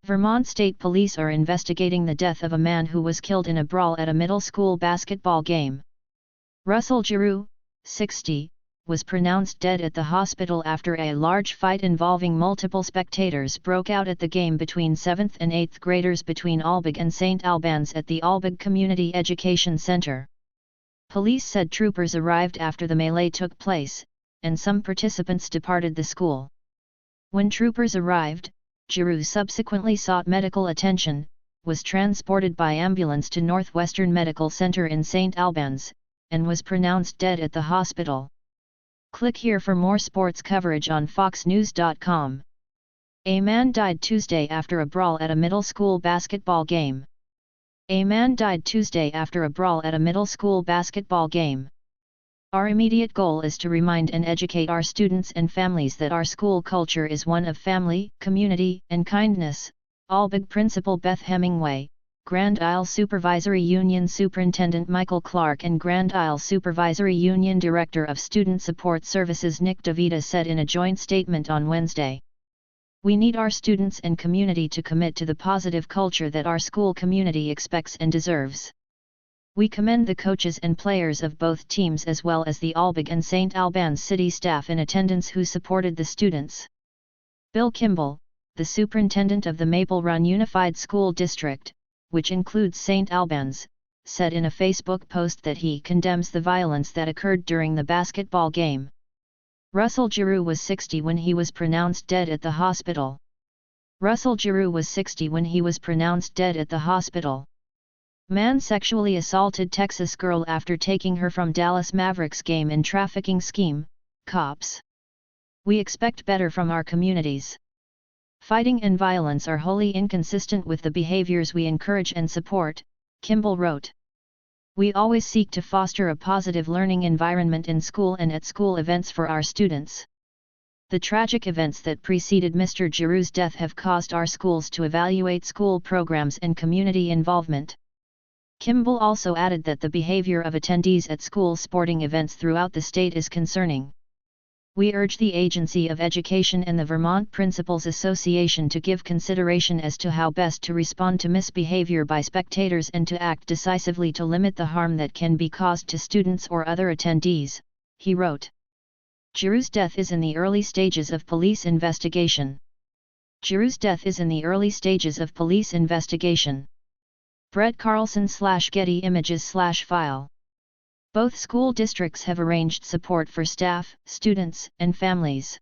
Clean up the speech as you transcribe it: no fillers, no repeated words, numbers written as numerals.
Vermont State Police are investigating the death of a man who was killed in a brawl at a middle school basketball game. Russell Giroux, 60, was pronounced dead at the hospital after a large fight involving multiple spectators broke out at the game between 7th and 8th graders between Albig and St. Albans at the Albig Community Education Center. Police said troopers arrived after the melee took place, and some participants departed the school. When troopers arrived, Giroux subsequently sought medical attention, was transported by ambulance to Northwestern Medical Center in St. Albans, and was pronounced dead at the hospital. Click here for more sports coverage on foxnews.com. A man died Tuesday after a brawl at a middle school basketball game. A man died Tuesday after a brawl at a middle school basketball game. Our immediate goal is to remind and educate our students and families that our school culture is one of family, community, and kindness, Albig Principal Beth Hemingway, Grand Isle Supervisory Union Superintendent Michael Clark and Grand Isle Supervisory Union Director of Student Support Services Nick DeVita said in a joint statement on Wednesday. We need our students and community to commit to the positive culture that our school community expects and deserves. We commend the coaches and players of both teams as well as the Albig and St. Albans city staff in attendance who supported the students. Bill Kimball, the superintendent of the Maple Run Unified School District, which includes St. Albans, said in a Facebook post that he condemns the violence that occurred during the basketball game. Russell Giroux was 60 when he was pronounced dead at the hospital. Russell Giroux was 60 when he was pronounced dead at the hospital. Man sexually assaulted Texas girl after taking her from Dallas Mavericks game in trafficking scheme, cops. We expect better from our communities. Fighting and violence are wholly inconsistent with the behaviors we encourage and support, Kimball wrote. We always seek to foster a positive learning environment in school and at school events for our students. The tragic events that preceded Mr. Giroux's death have caused our schools to evaluate school programs and community involvement. Kimball also added that the behavior of attendees at school sporting events throughout the state is concerning. We urge the Agency of Education and the Vermont Principals Association to give consideration as to how best to respond to misbehavior by spectators and to act decisively to limit the harm that can be caused to students or other attendees, he wrote. Giroux's death is in the early stages of police investigation. Giroux's death is in the early stages of police investigation. Brett Carlson/Getty Images/File. Both school districts have arranged support for staff, students, and families.